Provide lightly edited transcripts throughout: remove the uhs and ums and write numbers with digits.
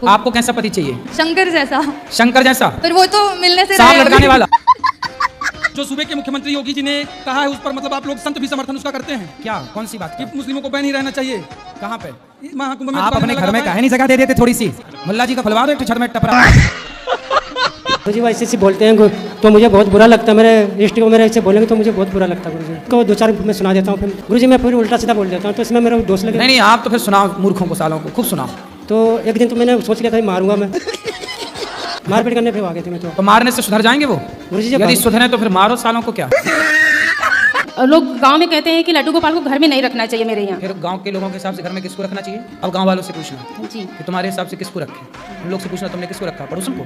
आपको कैसा पति चाहिए? शंकर जैसा। शंकर जैसा? पर वो तो मिलने से सांप लटकाने वाला। जो सूबे के मुख्यमंत्री योगी जी ने कहा है उस पर मतलब आप लोग संत भी समर्थन उसका करते हैं क्या? कौन सी बात? कि मुस्लिमों को बैन ही रहना चाहिए। कहाँ पे? महाकुंभ में आप अपने घर में काहे नहीं जगह दे देते थोड़ी सी? मुल्ला जी का खुलवा दो एक छत में टपरा। गुरुजी वो ऐसे बोलते हैं तो मुझे बहुत बुरा लगता है। मेरे रिश्ते को मेरे ऐसे बोलेंगे तो मुझे बहुत बुरा लगता है। गुरुजी को दो चार मैं सुना देता हूँ, फिर गुरुजी मैं फिर उल्टा सीधा बोल देता हूँ, तो इसमें मेरा दोस्त लगे। नहीं आप तो फिर सुनाओ मूर्खों को, सालों को खूब सुनाओ। तो एक दिन तो मैंने सोच लिया था मारूंगा मैं, मारपीट करने पे आ गए थे मैं। तो मारने से सुधर जाएंगे वो? गुरुजी यदि सुधरे तो फिर मारो सालों को। क्या लोग गांव में कहते हैं कि लड्डू गोपाल को घर में नहीं रखना चाहिए मेरे यहाँ। फिर गांव के लोगों के हिसाब से घर में किसको रखना चाहिए? अब गांव वालों से पूछना जी कि तुम्हारे हिसाब से किसको रखे। उन लोग से पूछना तुमने किसको रखा, पड़ोसन को।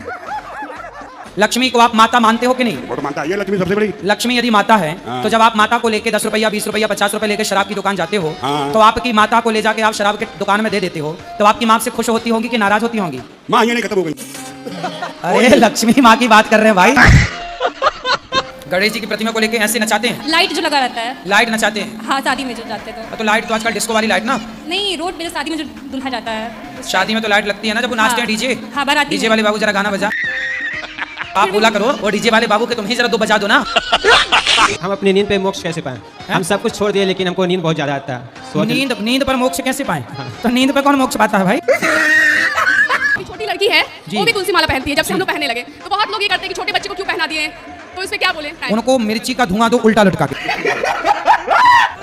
लक्ष्मी को आप माता मानते हो कि नहीं? वो तो मानता है, ये लक्ष्मी सबसे बड़ी। लक्ष्मी यदि माता है तो जब आप माता को लेके 10 रुपया 20 रुपया 50 रुपया लेके शराब की दुकान जाते हो तो आपकी माता को ले जाके आप शराब के दुकान में दे देते हो, तो आपकी माँ से खुश होती होंगी कि नाराज होती होंगी? माँ ये नहीं खत्म हो गई। अरे लक्ष्मी माँ की बात कर रहे हैं भाई। गणेश जी की प्रतिमा को लेके ऐसे नचाते हैं? लाइट जो लगा रहता है। लाइट नचाते हैं? हाँ, शादी में जो जाते तो लाइट तो आजकल डिस्को वाली लाइट ना? नहीं, रोड पे शादी में जो दुल्हा जाता है। शादी में तो लाइट लगती है ना जब वो नाचते हैं डीजे। हाँ, बाराती डीजे वाले बाबू जरा गाना बजा। आप बोला करो वो डीजे वाले बाबू के तुम ही जरा दो बजा दो ना। हम अपनी नींद पे मोक्ष कैसे पाएं? हम सब कुछ छोड़ दिए लेकिन हमको नींद बहुत ज्यादा आता है। नींद पर मोक्ष कैसे पाएं? तो नींद पे कौन मोक्ष पाता है भाई? छोटी लड़की है, वो भी तुलसी माला पहनती है। जब से हम लोग पहनने लगे तो बहुत लोग ये करते हैं कि छोटे बच्चे को क्यों पहना दिए, तो इसमें क्या बोले? उनको मिर्ची का धुआं दो उल्टा लटका के।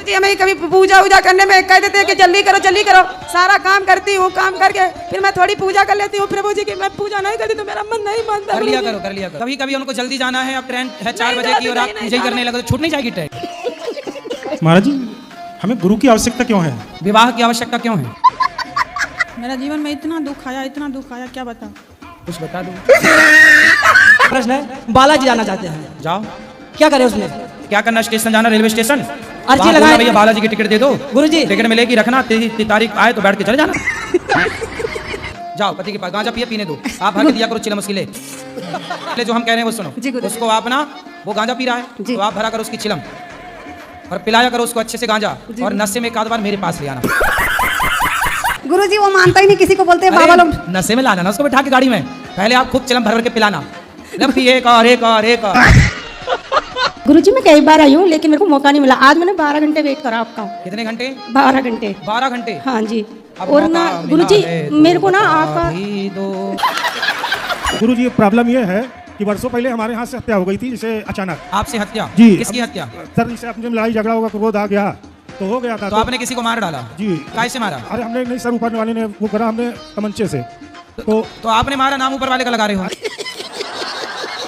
जी हमें कभी पूजा वूजा करने में कह देते हैं कि जल्दी करो, सारा काम करती हूँ, काम करके फिर मैं थोड़ी पूजा कर लेती हूँ प्रभु जी की। मैं पूजा नहीं करती तो मेरा मन नहीं मानता। कर लिया करो। कभी कभी उनको जल्दी जाना है, अब ट्रेन है 4 बजे की और आप पूजा ही करने लगे तो छूट नहीं जाएगी ट्रेन। महाराज जी हमें गुरु की आवश्यकता क्यों है? विवाह की आवश्यकता क्यों है? मेरा जीवन में इतना दुख आया, क्या बताऊं? कुछ बता दो। प्रश्न है, बालाजी जाना चाहते हैं, जाओ। क्या करें उसमें? क्या करना? स्टेशन जाना, रेलवे स्टेशन। अर्जी लगाए भैया बालाजी की टिकट दे दो। गुरुजी टिकट मिलेगी, रखना, तारीख आए तो बैठ के चले जाना। जाओ पति के पास, गांजा पिए पीने दो। आप भर के दिया करो चिलम उसकी ले। जो हम कह रहे हैं वो सुनो। उसको आप ना, वो गांजा पी रहा है तो आप भरा करो उसकी चिलम और पिलाया करो उसको अच्छे से गांजा, और नशे में एक आध बार मेरे पास ले आना। गुरुजी वो मानता ही नहीं, किसी को बोलते हैं बाबा लोग। नशे में लाना ना उसको बिठा के गाड़ी में, पहले आप खूब चिलम भर के पिलाना। एक और गुरुजी मैं कई बार आई हूँ लेकिन मेरे को मौका नहीं मिला। आज मैंने 12 घंटे वेट करा आपका। कितने घंटे? 12 घंटे। 12 घंटे? हाँ जी। और ना गुरुजी मेरे को ना आपका गुरुजी प्रॉब्लम ये है कि वर्षों पहले हमारे यहाँ से हत्या हो गई थी, जिसे अचानक। आपसे हत्या? जी। किसकी हत्या? सर जिसे अपने लड़ाई झगड़ा होगा, क्रोध आ गया तो हो गया था। तो आपने किसी को मार डाला? जी। कैसे मारा? अरे हमने नहीं, सर ऊपर वाले ने वो करा, हमने तमंचे से। तो आपने मारा, नाम ऊपर वाले का लगा रहे हो।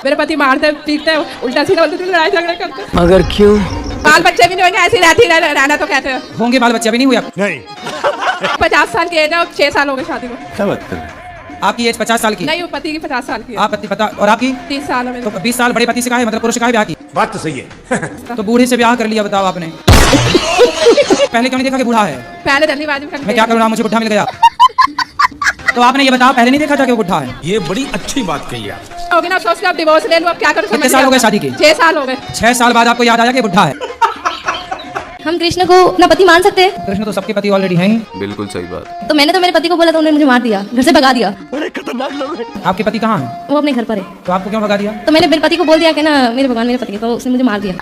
मेरे पति मारते पीटते उल्टा सीधा बोलते थे, लड़ाई झगड़ा करते। मगर क्यों? बाल बच्चे भी नहीं होंगे, ऐसी रहना तो कहते हैं। होंगे बाल बच्चे? अभी नहीं हुए? नहीं। 50 साल की एज है और 6 साल हो गए शादी को। क्या बात कर रहे हैं? आपकी एज 50 साल की? नहीं, वो पति की 50 साल की है। आप पति पता, और आपकी? 30 साल है। तो 20 साल बड़े पति से कहा है, मतलब पुरुष से कहा है ब्याह की? बात तो सही है। तो बूढ़े से ब्याह कर लिया, बताओ आपने। पहले क्यों नहीं देखा कि बूढ़ा है? पहले धन्यवाद भी मैं क्या करूँ, मुझे बुढ़ा मिल गया। तो आपने ये बताया, पहले नहीं देखा था कि वो बुढ़ा है? ये बड़ी अच्छी बात कही आप। होगी ना, सोच के आप डिवोर्स ले लो, अब क्या करूँ? कितने साल हो गए शादी की? 6 साल हो गए। 6 साल बाद आपको याद आया कि बुढ़ा है? हम कृष्ण को अपना पति मान सकते हैं? कृष्ण तो सबके पति ऑलरेडी हैं ही। बिल्कुल सही बात। तो मैंने तो मेरे पति को बोला था, उन्होंने मुझे मार दिया, घर से भगा दिया। बड़े खतरनाक लोग हैं। आपके पति कहाँ हैं? वो अपने घर पर है। तो आपको क्यों भगा दिया? तो मैंने मेरे पति को बोल दिया कि ना मेरे भगवान मेरे पति, तो उसने मुझे मार दिया।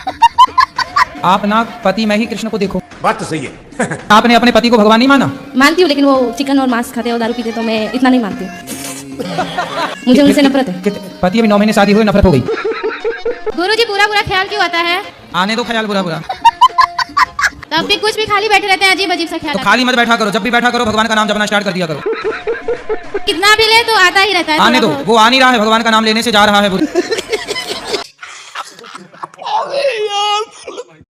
आप ना पति में ही कृष्ण को देखो। बात तो सही है। आपने अपने पति को भगवान नहीं माना? मानती हूँ, लेकिन वो चिकन और मांस खाते और दारू पीते, तो मैं इतना नहीं मानती हूँ। मुझे उनसे नफरत है। पति अभी 9 महीने शादी हुए, नफरत हो गई। गुरुजी बुरा ख्याल क्यों आता है? आने दो ख्याल बुरा। तब भी कुछ भी खाली बैठे रहते हैं, अजीब अजीब सा ख्याल। तो खाली मत बैठा करो, जब भी बैठा करो भगवान का नाम जपना स्टार्ट कर दिया करो। कितना भी ले तो आता ही रहता है। आने दो, वो आ नहीं रहा है, भगवान का नाम लेने से जा रहा है।